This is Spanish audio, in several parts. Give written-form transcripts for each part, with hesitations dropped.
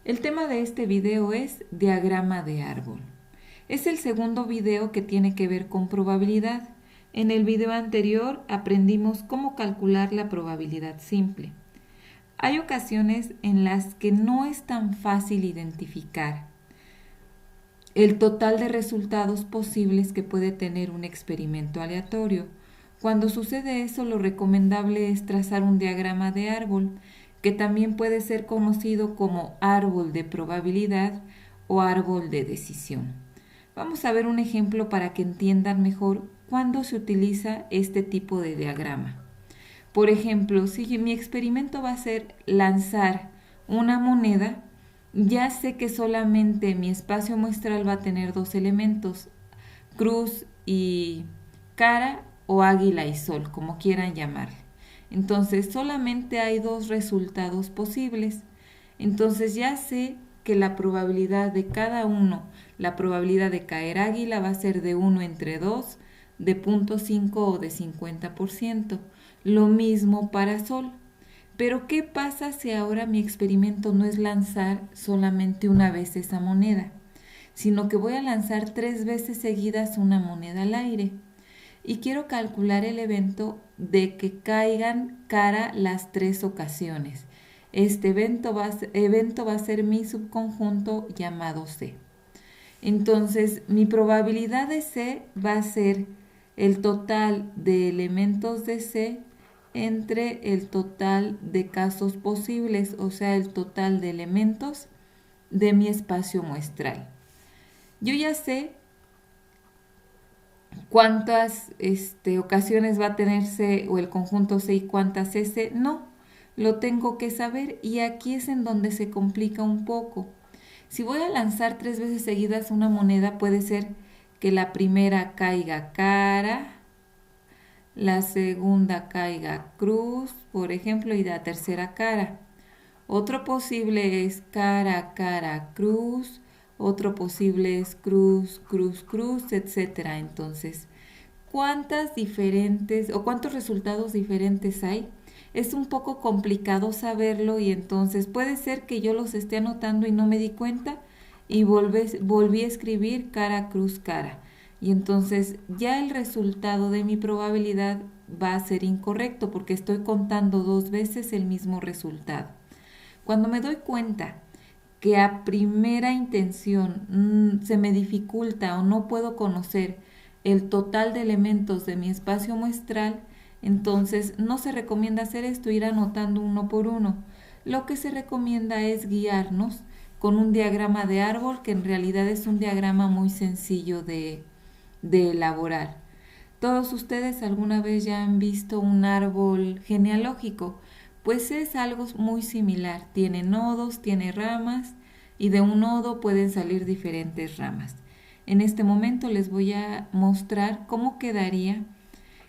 El tema de este video es diagrama de árbol. Es el segundo video que tiene que ver con probabilidad. En el video anterior aprendimos cómo calcular la probabilidad simple. Hay ocasiones en las que no es tan fácil identificar el total de resultados posibles que puede tener un experimento aleatorio. Cuando sucede eso, lo recomendable es trazar un diagrama de árbol, que también puede ser conocido como árbol de probabilidad o árbol de decisión. Vamos a ver un ejemplo para que entiendan mejor cuándo se utiliza este tipo de diagrama. Por ejemplo, si mi experimento va a ser lanzar una moneda, ya sé que solamente mi espacio muestral va a tener dos elementos, cruz y cara o águila y sol, como quieran llamarle. Entonces solamente hay dos resultados posibles. Entonces ya sé que la probabilidad de cada uno, la probabilidad de caer águila va a ser de 1 entre 2, de 0.5 o de 50%. Lo mismo para sol. Pero ¿qué pasa si ahora mi experimento no es lanzar solamente una vez esa moneda, sino que voy a lanzar 3 veces seguidas una moneda al aire? Y quiero calcular el evento de que caigan cara las 3 ocasiones. Este evento va a ser mi subconjunto llamado C. Entonces, mi probabilidad de C va a ser el total de elementos de C entre el total de casos posibles, o sea, el total de elementos de mi espacio muestral. Yo ya sé cuántas ocasiones va a tener C o el conjunto C y cuántas S. No, lo tengo que saber, y aquí es en donde se complica un poco. Si voy a lanzar 3 veces seguidas una moneda, puede ser que la primera caiga cara, la segunda caiga cruz, por ejemplo, y la tercera cara. Otro posible es cara, cara, cruz. Otro posible es cruz, cruz, cruz, etcétera. Entonces, ¿cuántas diferentes o cuántos resultados diferentes hay? Es un poco complicado saberlo, y entonces puede ser que yo los esté anotando y no me di cuenta y volví a escribir cara, cruz, cara. Y entonces ya el resultado de mi probabilidad va a ser incorrecto porque estoy contando 2 veces el mismo resultado. Cuando me doy cuenta que a primera intención se me dificulta o no puedo conocer el total de elementos de mi espacio muestral, entonces no se recomienda hacer esto, ir anotando uno por uno. Lo que se recomienda es guiarnos con un diagrama de árbol, que en realidad es un diagrama muy sencillo de elaborar. Todos ustedes alguna vez ya han visto un árbol genealógico, pues es algo muy similar. Tiene nodos, tiene ramas, y de un nodo pueden salir diferentes ramas. En este momento les voy a mostrar cómo quedaría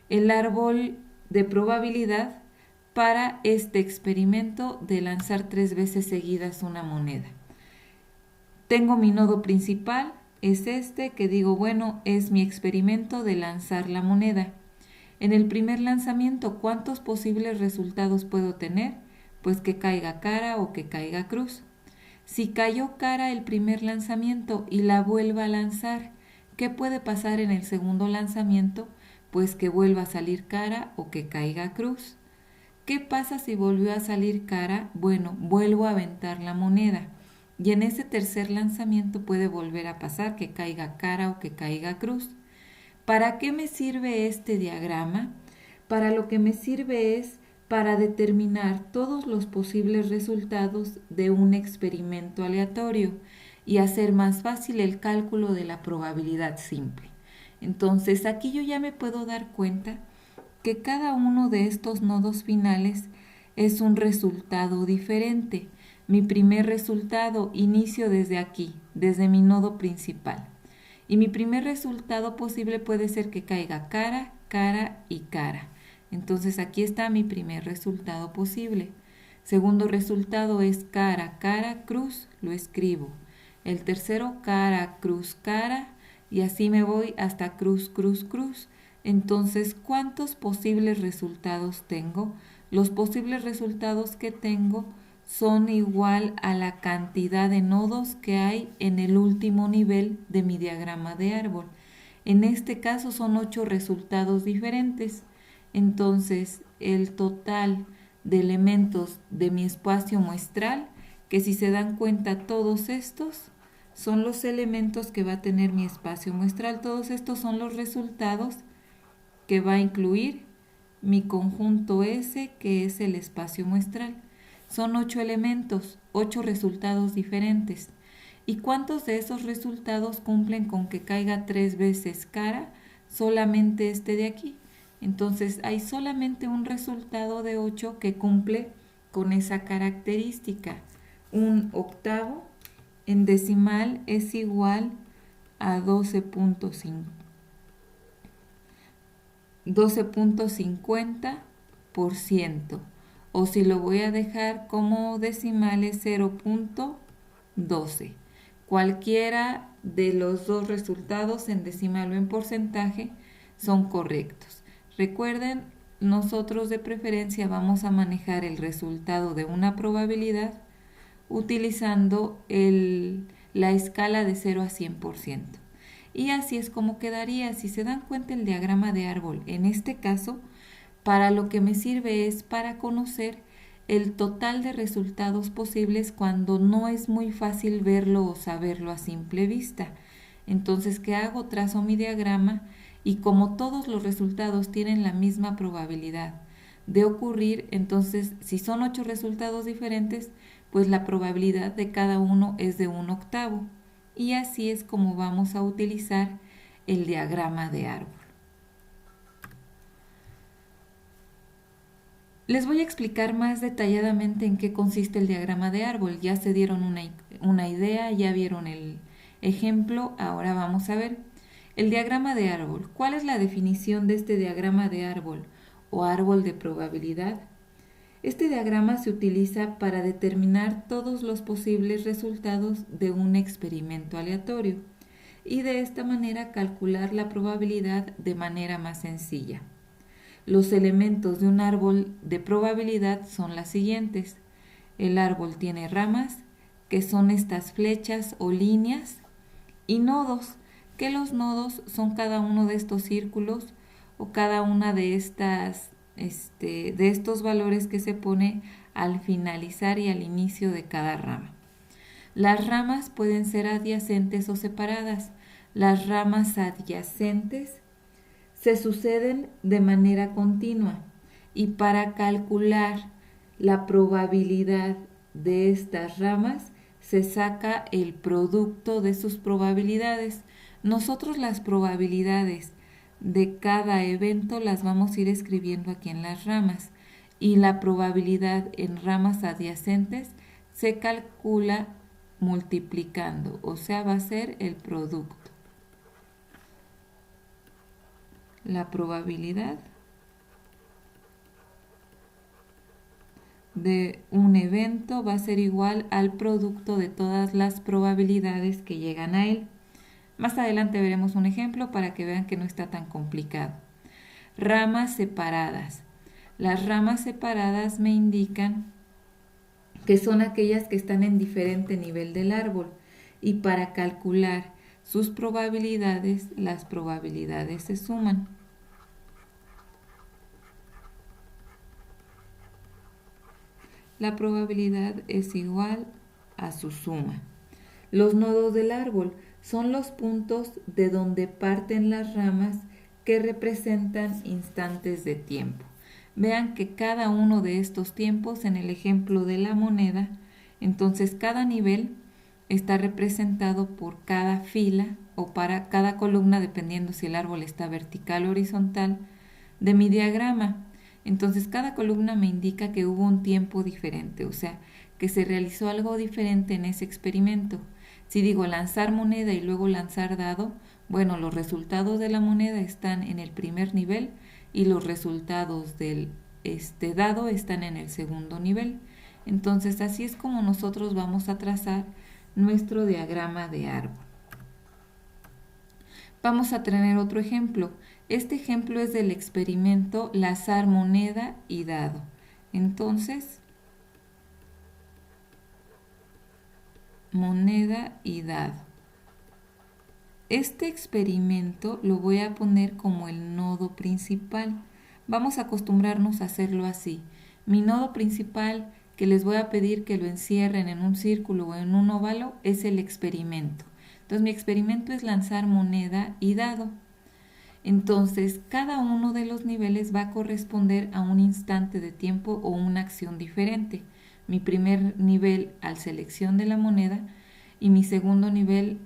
el árbol de probabilidad para este experimento de lanzar 3 veces seguidas una moneda. Tengo mi nodo principal, es este, que digo, bueno, es mi experimento de lanzar la moneda. En el primer lanzamiento, ¿cuántos posibles resultados puedo tener? Pues que caiga cara o que caiga cruz. Si cayó cara el primer lanzamiento y la vuelva a lanzar, ¿qué puede pasar en el segundo lanzamiento? Pues que vuelva a salir cara o que caiga cruz. ¿Qué pasa si volvió a salir cara? Bueno, vuelvo a aventar la moneda. Y en ese tercer lanzamiento puede volver a pasar que caiga cara o que caiga cruz. ¿Para qué me sirve este diagrama? Para lo que me sirve es para determinar todos los posibles resultados de un experimento aleatorio y hacer más fácil el cálculo de la probabilidad simple. Entonces aquí yo ya me puedo dar cuenta que cada uno de estos nodos finales es un resultado diferente. Mi primer resultado inicio desde aquí, desde mi nodo principal. Y mi primer resultado posible puede ser que caiga cara, cara y cara. Entonces aquí está mi primer resultado posible. Segundo resultado es cara, cara, cruz, lo escribo. El tercero, cara, cruz, cara, y así me voy hasta cruz, cruz, cruz. Entonces, ¿cuántos posibles resultados tengo? Los posibles resultados que tengo son igual a la cantidad de nodos que hay en el último nivel de mi diagrama de árbol. En este caso son 8 resultados diferentes. Entonces, el total de elementos de mi espacio muestral, que si se dan cuenta todos estos son los elementos que va a tener mi espacio muestral. Todos estos son los resultados que va a incluir mi conjunto S, que es el espacio muestral. Son 8 elementos, 8 resultados diferentes. ¿Y cuántos de esos resultados cumplen con que caiga 3 veces cara? Solamente este de aquí. Entonces hay solamente un resultado de 8 que cumple con esa característica. Un octavo en decimal es igual a 12.50%. O si lo voy a dejar como decimal es 0.12. Cualquiera de los dos resultados en decimal o en porcentaje son correctos. Recuerden, nosotros de preferencia vamos a manejar el resultado de una probabilidad utilizando la escala de 0 a 100%. Y así es como quedaría. Si se dan cuenta, el diagrama de árbol, en este caso, para lo que me sirve es para conocer el total de resultados posibles cuando no es muy fácil verlo o saberlo a simple vista. Entonces, ¿qué hago? Trazo mi diagrama y como todos los resultados tienen la misma probabilidad de ocurrir, entonces si son 8 resultados diferentes, pues la probabilidad de cada uno es de 1/8. Y así es como vamos a utilizar el diagrama de árbol. Les voy a explicar más detalladamente en qué consiste el diagrama de árbol. Ya se dieron una idea, ya vieron el ejemplo, ahora vamos a ver el diagrama de árbol. ¿Cuál es la definición de este diagrama de árbol o árbol de probabilidad? Este diagrama se utiliza para determinar todos los posibles resultados de un experimento aleatorio y de esta manera calcular la probabilidad de manera más sencilla. Los elementos de un árbol de probabilidad son las siguientes. El árbol tiene ramas, que son estas flechas o líneas, y nodos, que los nodos son cada uno de estos círculos o cada una de estos valores que se pone al finalizar y al inicio de cada rama. Las ramas pueden ser adyacentes o separadas. Las ramas adyacentes se suceden de manera continua y para calcular la probabilidad de estas ramas se saca el producto de sus probabilidades. Nosotros las probabilidades de cada evento las vamos a ir escribiendo aquí en las ramas y la probabilidad en ramas adyacentes se calcula multiplicando, o sea, va a ser el producto. La probabilidad de un evento va a ser igual al producto de todas las probabilidades que llegan a él. Más adelante veremos un ejemplo para que vean que no está tan complicado. Ramas separadas. Las ramas separadas me indican que son aquellas que están en diferente nivel del árbol y para calcular sus probabilidades, las probabilidades se suman. La probabilidad es igual a su suma. Los nodos del árbol son los puntos de donde parten las ramas que representan instantes de tiempo. Vean que cada uno de estos tiempos, en el ejemplo de la moneda, entonces cada nivel está representado por cada fila o para cada columna, dependiendo si el árbol está vertical o horizontal, de mi diagrama. Entonces cada columna me indica que hubo un tiempo diferente, o sea, que se realizó algo diferente en ese experimento. Si digo lanzar moneda y luego lanzar dado, bueno, los resultados de la moneda están en el primer nivel y los resultados del dado están en el segundo nivel. Entonces así es como nosotros vamos a trazar nuestro diagrama de árbol. Vamos a tener otro ejemplo. Este ejemplo es del experimento lanzar moneda y dado. Entonces, moneda y dado. Este experimento lo voy a poner como el nodo principal. Vamos a acostumbrarnos a hacerlo así. Mi nodo principal, que les voy a pedir que lo encierren en un círculo o en un óvalo, es el experimento. Entonces mi experimento es lanzar moneda y dado. Entonces cada uno de los niveles va a corresponder a un instante de tiempo o una acción diferente. Mi primer nivel al selección de la moneda y mi segundo nivel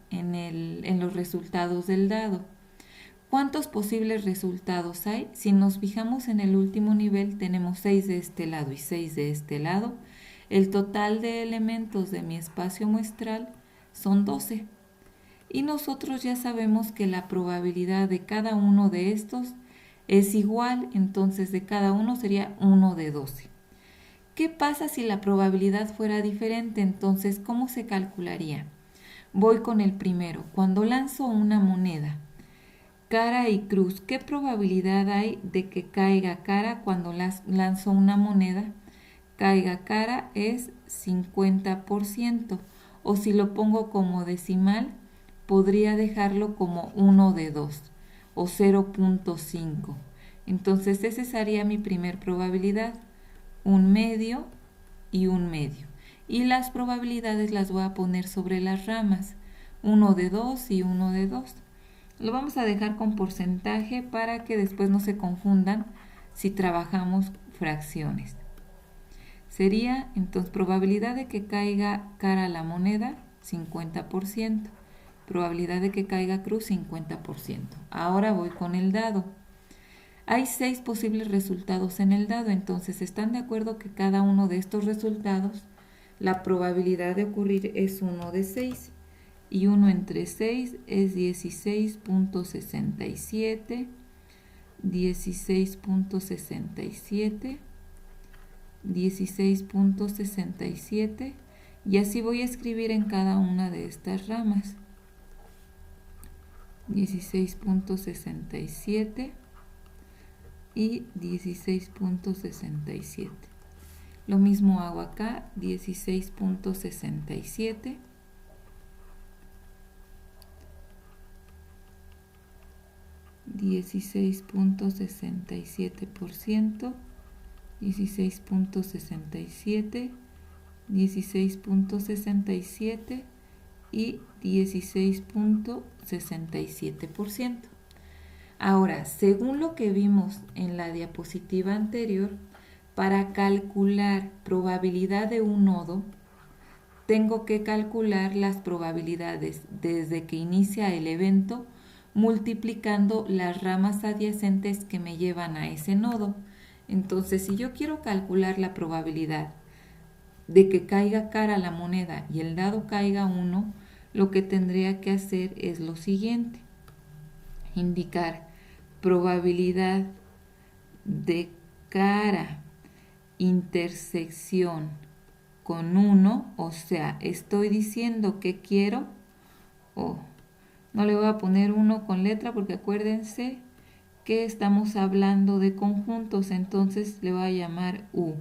en los resultados del dado. ¿Cuántos posibles resultados hay? Si nos fijamos en el último nivel, tenemos 6 de este lado y 6 de este lado. El total de elementos de mi espacio muestral son 12. Y nosotros ya sabemos que la probabilidad de cada uno de estos es igual, entonces de cada uno sería 1 de 12. ¿Qué pasa si la probabilidad fuera diferente? Entonces, ¿cómo se calcularía? Voy con el primero. Cuando lanzo una moneda, cara y cruz, ¿qué probabilidad hay de que caiga cara cuando lanzo una moneda? Caiga cara es 50%, o si lo pongo como decimal, podría dejarlo como 1 de 2 o 0.5. Entonces esa sería mi primer probabilidad, un medio y un medio. Y las probabilidades las voy a poner sobre las ramas, 1 de 2 y 1 de 2. Lo vamos a dejar con porcentaje para que después no se confundan si trabajamos fracciones. Sería entonces probabilidad de que caiga cara la moneda, 50%. Probabilidad de que caiga cruz, 50%. Ahora voy con el dado. Hay 6 posibles resultados en el dado, entonces ¿están de acuerdo que cada uno de estos resultados, la probabilidad de ocurrir es 1 de 6? Y 1 entre 6 es 16.67, 16.67, 16.67, y así voy a escribir en cada una de estas ramas. 16.67 y 16.67. Lo mismo hago acá, 16.67, 16.67%, 16.67, 16.67 y 16.67%. Ahora, según lo que vimos en la diapositiva anterior, para calcular probabilidad de un nodo, tengo que calcular las probabilidades desde que inicia el evento multiplicando las ramas adyacentes que me llevan a ese nodo. Entonces, si yo quiero calcular la probabilidad de que caiga cara la moneda y el dado caiga 1, lo que tendría que hacer es lo siguiente: indicar probabilidad de cara intersección con 1, o sea, estoy diciendo que quiero, no le voy a poner 1 con letra porque acuérdense que estamos hablando de conjuntos, entonces le voy a llamar U.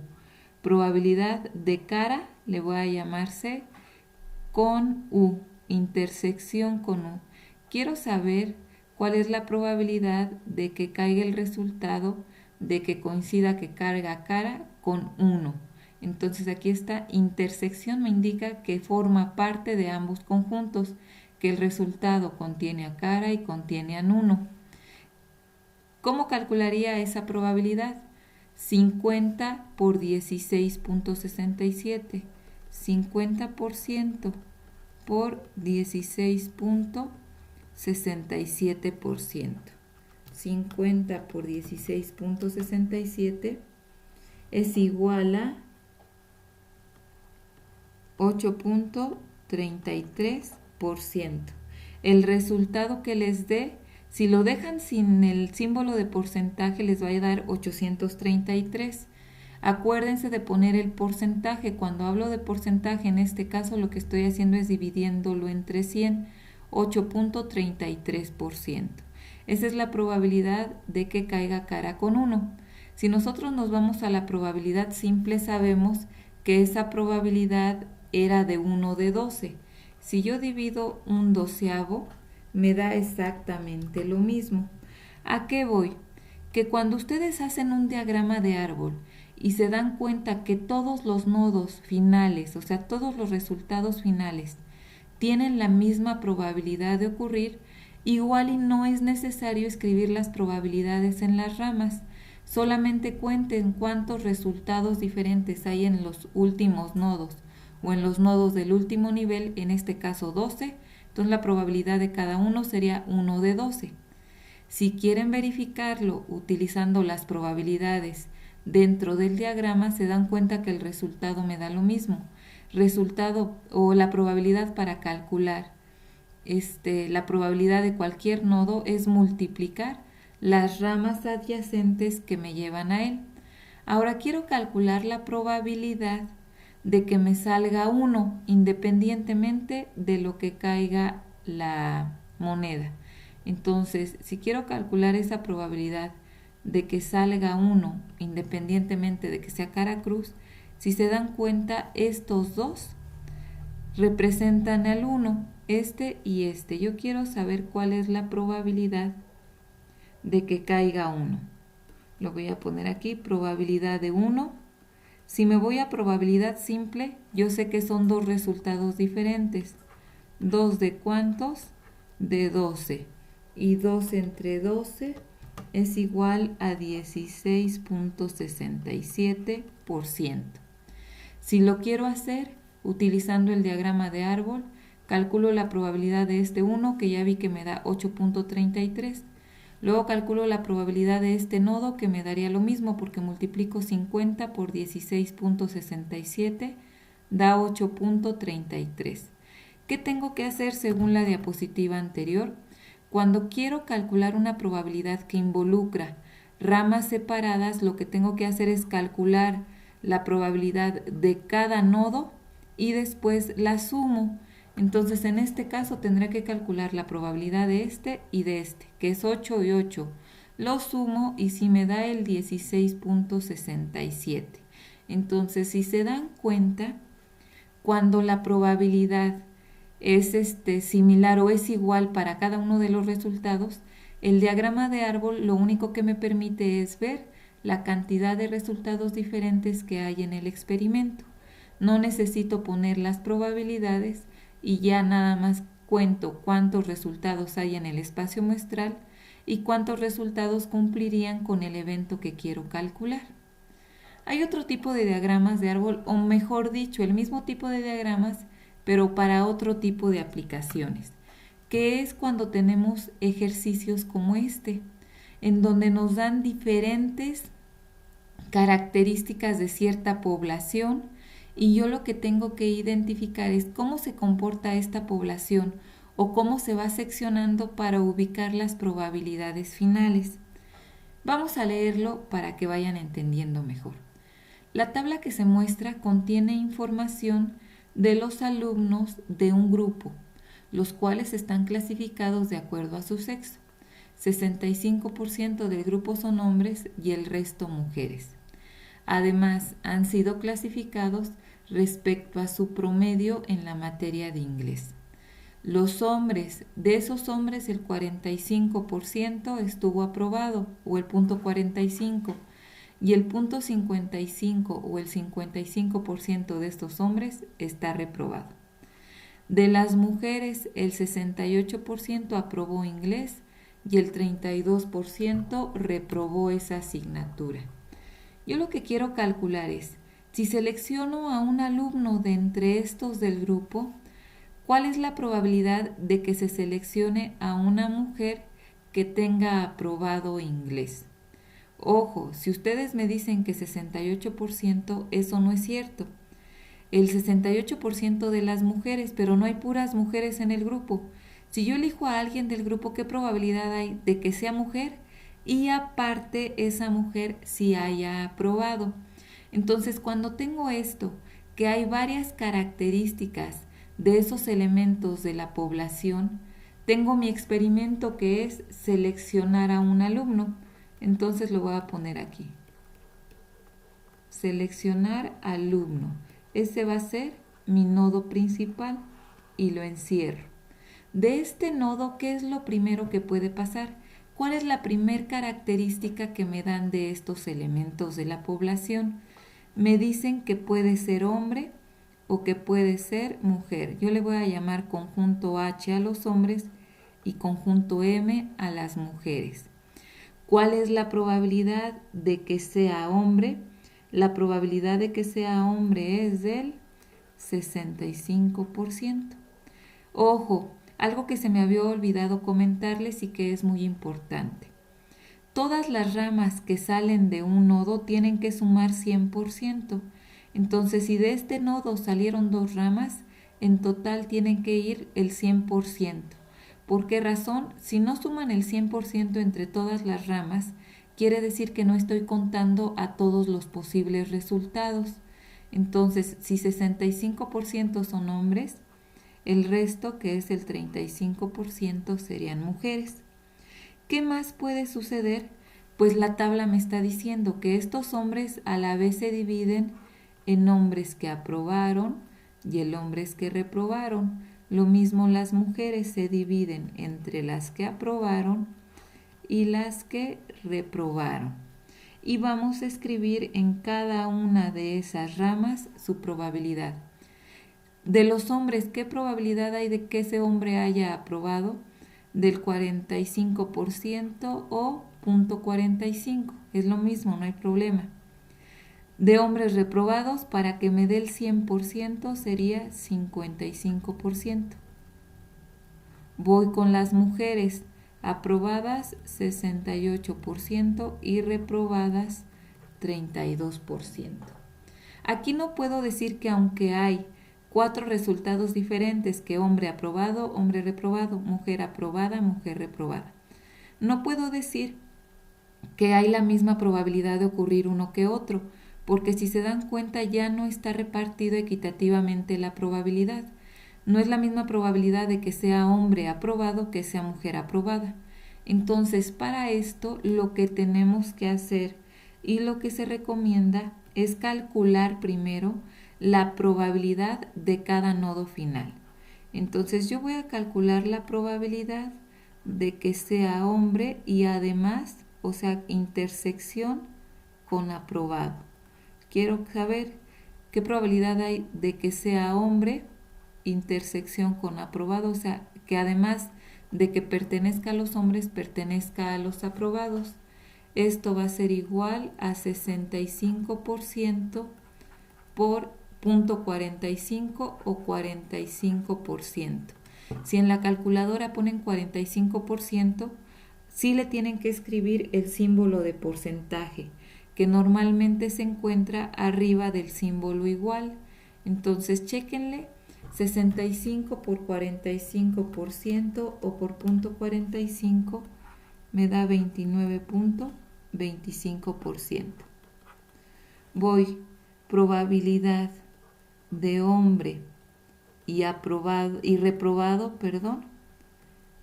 Probabilidad de cara le voy a llamar C con U, intersección con U. Quiero saber cuál es la probabilidad de que caiga el resultado de que coincida que carga cara con 1. Entonces aquí está, intersección me indica que forma parte de ambos conjuntos, que el resultado contiene a cara y contiene a 1. ¿Cómo calcularía esa probabilidad? 50 por 16.67, 50% por 16.67%. 50 por 16.67 es igual a 8.33%. El resultado que les dé, si lo dejan sin el símbolo de porcentaje, les va a dar 833. Acuérdense de poner el porcentaje. Cuando hablo de porcentaje, en este caso lo que estoy haciendo es dividiéndolo entre 100, 8.33%. Esa es la probabilidad de que caiga cara con 1. Si nosotros nos vamos a la probabilidad simple, sabemos que esa probabilidad era de 1 de 12. Si yo divido un doceavo, me da exactamente lo mismo. ¿A qué voy? Que cuando ustedes hacen un diagrama de árbol y se dan cuenta que todos los nodos finales, o sea, todos los resultados finales, tienen la misma probabilidad de ocurrir, igual y no es necesario escribir las probabilidades en las ramas, solamente cuenten cuántos resultados diferentes hay en los últimos nodos o en los nodos del último nivel, en este caso 12, entonces la probabilidad de cada uno sería 1 de 12. Si quieren verificarlo utilizando las probabilidades dentro del diagrama, se dan cuenta que el resultado me da lo mismo. Resultado o la probabilidad para calcular la probabilidad de cualquier nodo es multiplicar las ramas adyacentes que me llevan a él. Ahora quiero calcular la probabilidad de que me salga 1 independientemente de lo que caiga la moneda. Entonces, si quiero calcular esa probabilidad de que salga 1 independientemente de que sea cara cruz, si se dan cuenta, estos dos representan al 1, este y este. Yo quiero saber cuál es la probabilidad de que caiga 1. Lo voy a poner aquí, probabilidad de 1. Si me voy a probabilidad simple, yo sé que son dos resultados diferentes. 2 de cuántos? De 12. Y 2 entre 12 es igual a 16.67%. Si lo quiero hacer utilizando el diagrama de árbol, calculo la probabilidad de este 1, que ya vi que me da 8.33. Luego calculo la probabilidad de este nodo, que me daría lo mismo porque multiplico 50 por 16.67, da 8.33. ¿Qué tengo que hacer según la diapositiva anterior? Cuando quiero calcular una probabilidad que involucra ramas separadas, lo que tengo que hacer es calcular la probabilidad de cada nodo y después la sumo. Entonces en este caso tendré que calcular la probabilidad de este y de este, que es 8 y 8. Lo sumo y si me da el 16.67. Entonces, si se dan cuenta, cuando la probabilidad es similar o es igual para cada uno de los resultados, el diagrama de árbol lo único que me permite es ver la cantidad de resultados diferentes que hay en el experimento. No necesito poner las probabilidades y ya nada más cuento cuántos resultados hay en el espacio muestral y cuántos resultados cumplirían con el evento que quiero calcular. Hay otro tipo de diagramas de árbol, o mejor dicho, el mismo tipo de diagramas, pero para otro tipo de aplicaciones, que es cuando tenemos ejercicios como este, en donde nos dan diferentes características de cierta población y yo lo que tengo que identificar es cómo se comporta esta población o cómo se va seccionando para ubicar las probabilidades finales. Vamos a leerlo para que vayan entendiendo mejor. La tabla que se muestra contiene información de los alumnos de un grupo, los cuales están clasificados de acuerdo a su sexo. 65% del grupo son hombres y el resto mujeres. Además, han sido clasificados respecto a su promedio en la materia de inglés. Los hombres, de esos hombres el 45% estuvo aprobado o el punto 45 y el punto 55 o el 55% de estos hombres está reprobado. De las mujeres el 68% aprobó inglés y el 32% reprobó esa asignatura. Yo lo que quiero calcular es, si selecciono a un alumno de entre estos del grupo, ¿cuál es la probabilidad de que se seleccione a una mujer que tenga aprobado inglés? Ojo, si ustedes me dicen que 68%, eso no es cierto. El 68% de las mujeres, pero no hay puras mujeres en el grupo. Si yo elijo a alguien del grupo, ¿qué probabilidad hay de que sea mujer? Y aparte esa mujer sí haya aprobado. Entonces, cuando tengo esto, que hay varias características de esos elementos de la población, tengo mi experimento que es seleccionar a un alumno. Entonces lo voy a poner aquí. Seleccionar alumno. Ese va a ser mi nodo principal y lo encierro. De este nodo, ¿qué es lo primero que puede pasar? ¿Cuál es la primer característica que me dan de estos elementos de la población? Me dicen que puede ser hombre o que puede ser mujer. Yo le voy a llamar conjunto H a los hombres y conjunto M a las mujeres. ¿Cuál es la probabilidad de que sea hombre? La probabilidad de que sea hombre es del 65%. Ojo, algo que se me había olvidado comentarles y que es muy importante. Todas las ramas que salen de un nodo tienen que sumar 100%. Entonces, si de este nodo salieron 2 ramas, en total tienen que ir el 100%. ¿Por qué razón? Si no suman el 100% entre todas las ramas, quiere decir que no estoy contando a todos los posibles resultados. Entonces, si 65% son hombres, el resto, que es el 35%, serían mujeres. ¿Qué más puede suceder? Pues la tabla me está diciendo que estos hombres a la vez se dividen en hombres que aprobaron y en hombres que reprobaron. Lo mismo las mujeres se dividen entre las que aprobaron y las que reprobaron. Y vamos a escribir en cada una de esas ramas su probabilidad. De los hombres, ¿qué probabilidad hay de que ese hombre haya aprobado? Del 45% o 0.45. Es lo mismo, no hay problema. De hombres reprobados, para que me dé el 100% sería 55%. Voy con las mujeres, aprobadas 68% y reprobadas 32%. Aquí no puedo decir que aunque hay 4 resultados diferentes, que hombre aprobado, hombre reprobado, mujer aprobada, mujer reprobada, no puedo decir que hay la misma probabilidad de ocurrir uno que otro, porque si se dan cuenta ya no está repartido equitativamente la probabilidad. No es la misma probabilidad de que sea hombre aprobado que sea mujer aprobada. Entonces, para esto lo que tenemos que hacer y lo que se recomienda es calcular primero la probabilidad de cada nodo final. Entonces yo voy a calcular la probabilidad de que sea hombre y además, o sea, intersección con aprobado. Quiero saber qué probabilidad hay de que sea hombre, intersección con aprobado, o sea, que además de que pertenezca a los hombres, pertenezca a los aprobados. Esto va a ser igual a 65% por 0.45 o 45%. Si en la calculadora ponen 45%, sí le tienen que escribir el símbolo de porcentaje, que normalmente se encuentra arriba del símbolo igual. Entonces, chéquenle, 65 por 45% o por 0.45 me da 29.25%. Voy, probabilidad de hombre y aprobado y reprobado,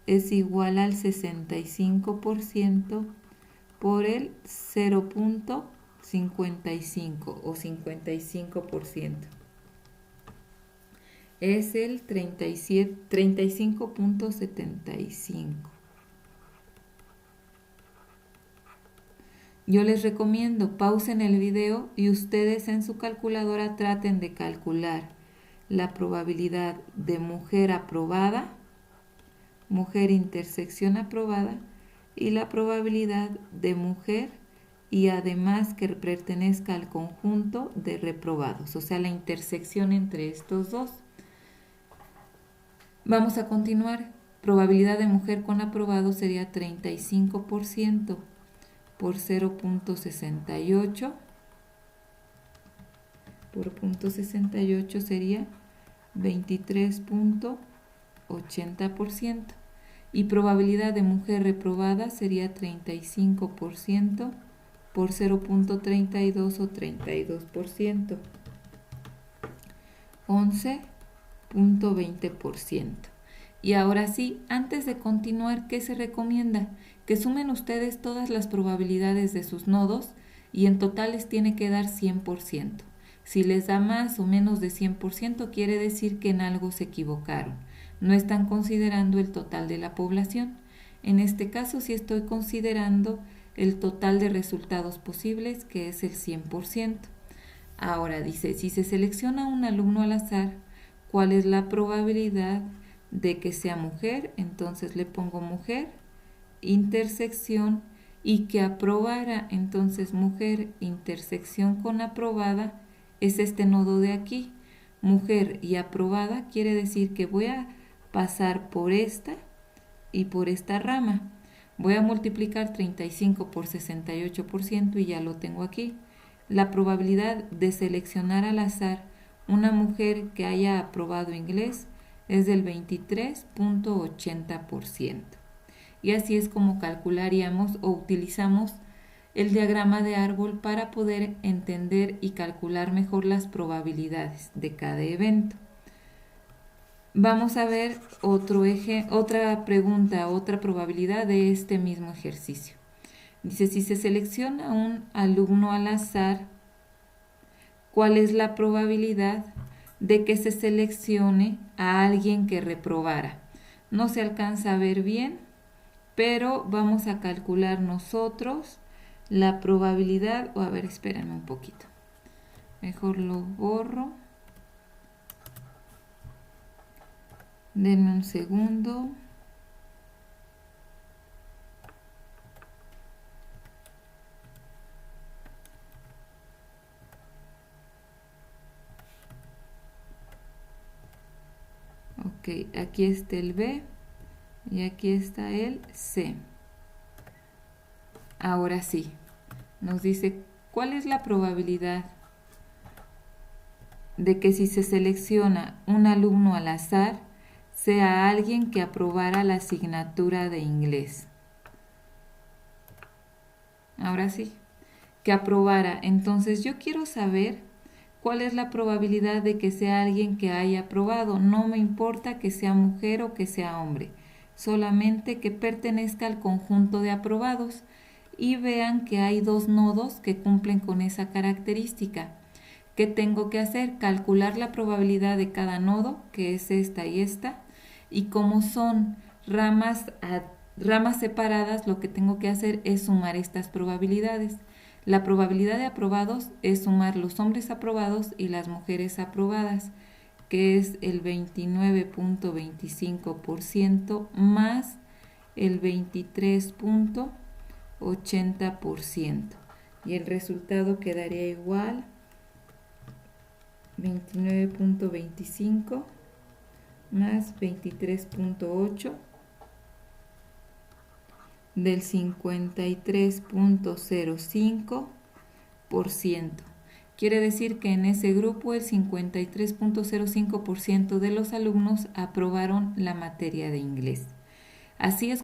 es igual al 65% por el 0.55 o 55%. Es el 35.75. Yo les recomiendo, pausen el video y ustedes en su calculadora traten de calcular la probabilidad de mujer aprobada, mujer intersección aprobada, y la probabilidad de mujer y además que pertenezca al conjunto de reprobados, o sea, la intersección entre estos dos. Vamos a continuar. Probabilidad de mujer con aprobado sería 35% por 0.68. Por 0.68 sería 23.80%. Y probabilidad de mujer reprobada sería 35% por 0.32 o 32%. 11.20%. Y ahora sí, antes de continuar, ¿qué se recomienda? Que sumen ustedes todas las probabilidades de sus nodos y en total les tiene que dar 100%. Si les da más o menos de 100%, quiere decir que en algo se equivocaron. No están considerando el total de la población. En este caso sí estoy considerando el total de resultados posibles, que es el 100%. Ahora dice, si se selecciona un alumno al azar, ¿cuál es la probabilidad de que sea mujer? Entonces le pongo mujer, intersección, y que aprobara. Entonces mujer, intersección con aprobada, es este nodo de aquí. Mujer y aprobada quiere decir que voy a pasar por esta y por esta rama. Voy a multiplicar 35 por 68% y ya lo tengo aquí. La probabilidad de seleccionar al azar una mujer que haya aprobado inglés es del 23.80%. Y así es como calcularíamos o utilizamos el diagrama de árbol para poder entender y calcular mejor las probabilidades de cada evento. Vamos a ver otra pregunta, otra probabilidad de este mismo ejercicio. Dice, si se selecciona un alumno al azar, ¿cuál es la probabilidad de que se seleccione a alguien que reprobara? No se alcanza a ver bien, pero vamos a calcular nosotros la probabilidad, o a ver, espérenme un poquito. Mejor lo borro. Denme un segundo. Ok, aquí está el B y aquí está el C. Ahora sí, nos dice cuál es la probabilidad de que si se selecciona un alumno al azar, sea alguien que aprobara la asignatura de inglés. Ahora sí, que aprobara. Entonces yo quiero saber cuál es la probabilidad de que sea alguien que haya aprobado. No me importa que sea mujer o que sea hombre, solamente que pertenezca al conjunto de aprobados. Y vean que hay dos nodos que cumplen con esa característica. ¿Qué tengo que hacer? Calcular la probabilidad de cada nodo, que es esta y esta, y como son ramas separadas, lo que tengo que hacer es sumar estas probabilidades. La probabilidad de aprobados es sumar los hombres aprobados y las mujeres aprobadas, que es el 29.25% más el 23.80%. Y el resultado quedaría igual 29.25 más 23.8 del 53.05%. Quiere decir que en ese grupo el 53.05% de los alumnos aprobaron la materia de inglés. Así es